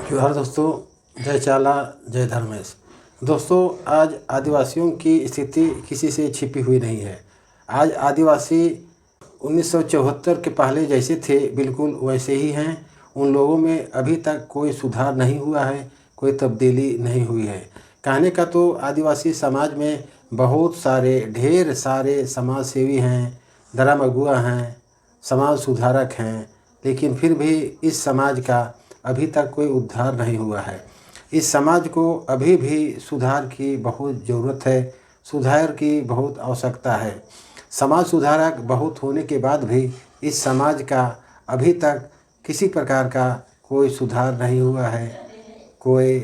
जोहार दोस्तों, जय चाला जय धर्मेश। दोस्तों, आज आदिवासियों की स्थिति किसी से छिपी हुई नहीं है। आज आदिवासी 1974 के पहले जैसे थे बिल्कुल वैसे ही हैं। उन लोगों में अभी तक कोई सुधार नहीं हुआ है, कोई तब्दीली नहीं हुई है। कहने का तो आदिवासी समाज में बहुत सारे ढेर सारे समाज सेवी हैं, धर्म अगुआ हैं, समाज सुधारक हैं, लेकिन फिर भी इस समाज का अभी तक कोई उद्धार नहीं हुआ है। इस समाज को अभी भी सुधार की बहुत ज़रूरत है, सुधार की बहुत आवश्यकता है। समाज सुधारक बहुत होने के बाद भी इस समाज का अभी तक किसी प्रकार का कोई सुधार नहीं हुआ है, कोई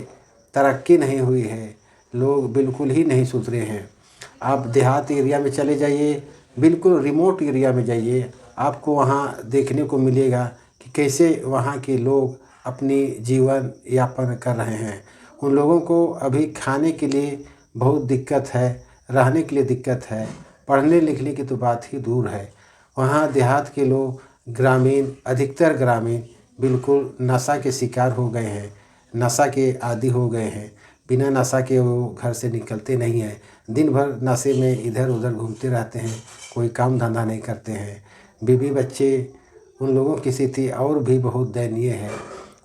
तरक्की नहीं हुई है। लोग बिल्कुल ही नहीं सुधरे हैं। आप देहात एरिया में चले जाइए, बिल्कुल रिमोट एरिया में जाइए, आपको वहाँ देखने को मिलेगा कि कैसे वहाँ के लोग अपनी जीवन यापन कर रहे हैं। उन लोगों को अभी खाने के लिए बहुत दिक्कत है, रहने के लिए दिक्कत है, पढ़ने लिखने की तो बात ही दूर है। वहाँ देहात के लोग ग्रामीण, अधिकतर ग्रामीण बिल्कुल नशा के शिकार हो गए हैं, नशा के आदी हो गए हैं। बिना नशा के वो घर से निकलते नहीं हैं, दिन भर नशे में इधर उधर घूमते रहते हैं, कोई काम धंधा नहीं करते हैं। बीवी बच्चे, उन लोगों की स्थिति और भी बहुत दयनीय है।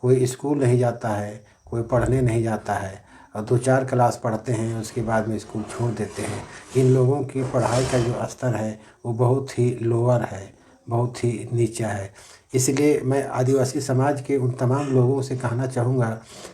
कोई स्कूल नहीं जाता है, कोई पढ़ने नहीं जाता है, और 2-4 क्लास पढ़ते हैं उसके बाद में स्कूल छोड़ देते हैं। इन लोगों की पढ़ाई का जो स्तर है वो बहुत ही लोअर है, बहुत ही नीचा है। इसलिए मैं आदिवासी समाज के उन तमाम लोगों से कहना चाहूँगा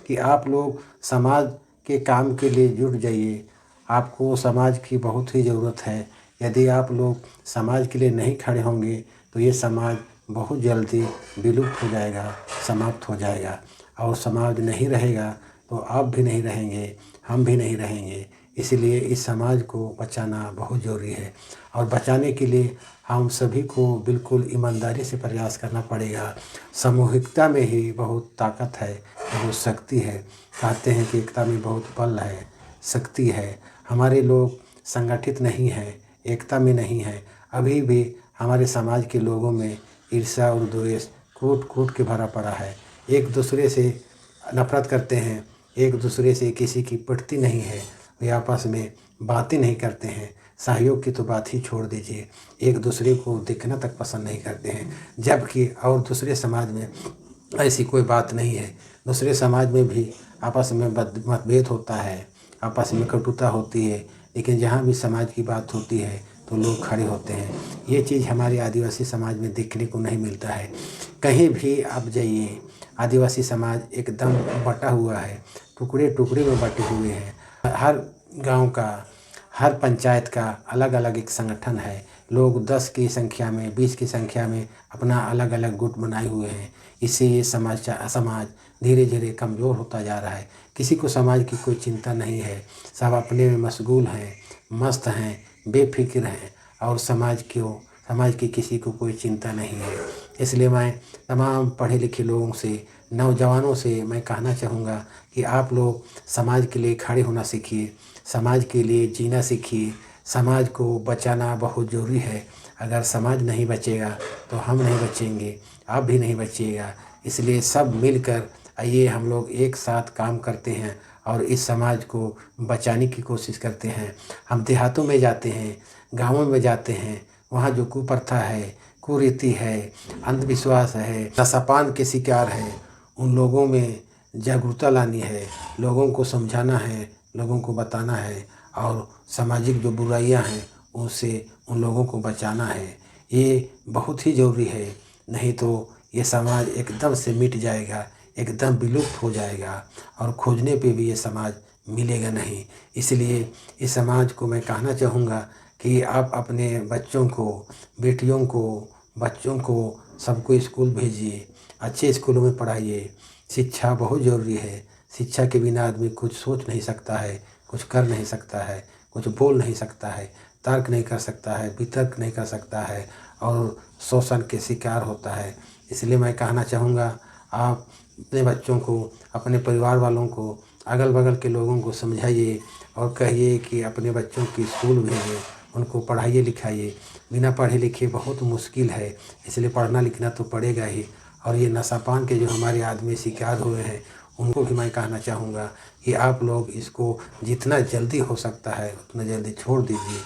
कि आप लोग समाज के काम के लिए जुट जाइए। आपको समाज की बहुत ही ज़रूरत है। यदि आप लोग समाज के लिए नहीं खड़े होंगे तो ये समाज बहुत जल्दी विलुप्त हो जाएगा, समाप्त हो जाएगा। और समाज नहीं रहेगा तो आप भी नहीं रहेंगे, हम भी नहीं रहेंगे। इसलिए इस समाज को बचाना बहुत ज़रूरी है, और बचाने के लिए हम सभी को बिल्कुल ईमानदारी से प्रयास करना पड़ेगा। सामूहिकता में ही बहुत ताकत है, बहुत शक्ति है। कहते हैं कि एकता में बहुत बल है, शक्ति है। हमारे लोग संगठित नहीं हैं, एकता में नहीं हैं। अभी भी हमारे समाज के लोगों में ईर्ष्या और द्वेष कूट कूट के भरा पड़ा है। एक दूसरे से नफरत करते हैं, एक दूसरे से किसी की पटती नहीं है, वे आपस में बातें नहीं करते हैं। सहयोग की तो बात ही छोड़ दीजिए, एक दूसरे को देखना तक पसंद नहीं करते हैं। जबकि और दूसरे समाज में ऐसी कोई बात नहीं है। दूसरे समाज में भी आपस में मतभेद होता है, आपस में कटुता होती है, लेकिन जहाँ भी समाज की बात होती है तो लोग खड़े होते हैं। ये चीज़ हमारे आदिवासी समाज में देखने को नहीं मिलता है। कहीं भी आप जाइए, आदिवासी समाज एकदम बटा हुआ है, टुकड़े टुकड़े में बटे हुए हैं। हर गांव का, हर पंचायत का अलग अलग एक संगठन है। लोग 10 की संख्या में, 20 की संख्या में अपना अलग अलग गुट बनाए हुए हैं। इससे ये समाज धीरे धीरे कमज़ोर होता जा रहा है। किसी को समाज की कोई चिंता नहीं है, सब अपने में मशगूल हैं, मस्त हैं, बेफिक्र हैं, और समाज की किसी को कोई चिंता नहीं है। इसलिए मैं तमाम पढ़े लिखे लोगों से, नौजवानों से मैं कहना चाहूँगा कि आप लोग समाज के लिए खड़े होना सीखिए, समाज के लिए जीना सीखिए। समाज को बचाना बहुत ज़रूरी है। अगर समाज नहीं बचेगा तो हम नहीं बचेंगे, आप भी नहीं बचिएगा। इसलिए सब मिलकर आइए हम लोग एक साथ काम करते हैं और इस समाज को बचाने की कोशिश करते हैं। हम देहातों में जाते हैं, गाँवों में जाते हैं, वहाँ जो कुप्रथा है, कुरीति है, अंधविश्वास है, नशापान के शिकार है, उन लोगों में जागरूकता लानी है, लोगों को समझाना है, लोगों को बताना है, और सामाजिक जो बुराइयां हैं उनसे उन लोगों को बचाना है। ये बहुत ही ज़रूरी है, नहीं तो ये समाज एकदम से मिट जाएगा, एकदम विलुप्त हो जाएगा, और खोजने पे भी ये समाज मिलेगा नहीं। इसलिए इस समाज को मैं कहना चाहूँगा कि आप अपने बच्चों को, बेटियों को, बच्चों को सबको स्कूल भेजिए, अच्छे स्कूलों में पढ़ाइए। शिक्षा बहुत ज़रूरी है। शिक्षा के बिना आदमी कुछ सोच नहीं सकता है, कुछ कर नहीं सकता है, कुछ बोल नहीं सकता है, तर्क नहीं कर सकता है, वितर्क नहीं कर सकता है, और शोषण के शिकार होता है। इसलिए मैं कहना चाहूँगा, आप अपने बच्चों को, अपने परिवार वालों को, अगल बगल के लोगों को समझाइए और कहिए कि अपने बच्चों की स्कूल भेजिए, उनको पढ़ाइए लिखाइए। बिना पढ़े लिखे बहुत मुश्किल है, इसलिए पढ़ना लिखना तो पड़ेगा ही। और ये नशापान के जो हमारे आदमी शिकार हुए हैं उनको भी मैं कहना चाहूँगा कि आप लोग इसको जितना जल्दी हो सकता है उतना जल्दी छोड़ दीजिए।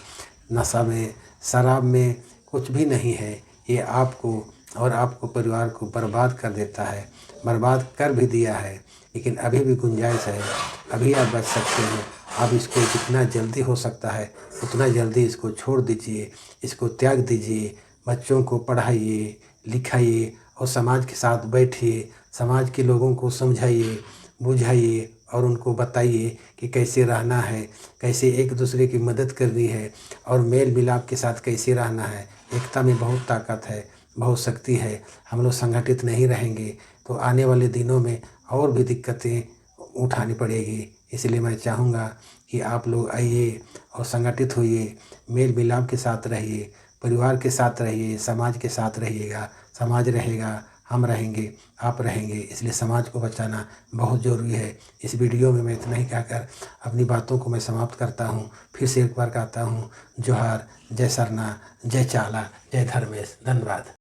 नशा में, शराब में कुछ भी नहीं है। ये आपको और आपको परिवार को बर्बाद कर देता है, बर्बाद कर भी दिया है। लेकिन अभी भी गुंजाइश है, अभी आप बच सकते हैं। आप इसको जितना जल्दी हो सकता है उतना जल्दी इसको छोड़ दीजिए, इसको त्याग दीजिए। बच्चों को पढ़ाइए, लिखाइए और समाज के साथ बैठिए, समाज के लोगों को समझाइए, बुझाइए और उनको बताइए कि कैसे रहना है, कैसे एक दूसरे की मदद करनी है और मेल मिलाप के साथ कैसे रहना है। एकता में बहुत ताकत है, बहुत शक्ति है। हम लोग संगठित नहीं रहेंगे तो आने वाले दिनों में और भी दिक्कतें उठानी पड़ेगी। इसलिए मैं चाहूँगा कि आप लोग आइए और संगठित होइए, मेल मिलाप के साथ रहिए, परिवार के साथ रहिए, समाज के साथ रहिएगा। समाज रहेगा, हम रहेंगे, आप रहेंगे। इसलिए समाज को बचाना बहुत ज़रूरी है। इस वीडियो में मैं इतना ही कहकर अपनी बातों को मैं समाप्त करता हूँ। फिर से एक बार कहता हूँ, जोहार, जय सरना, जय चाला, जय धर्मेश। धन्यवाद।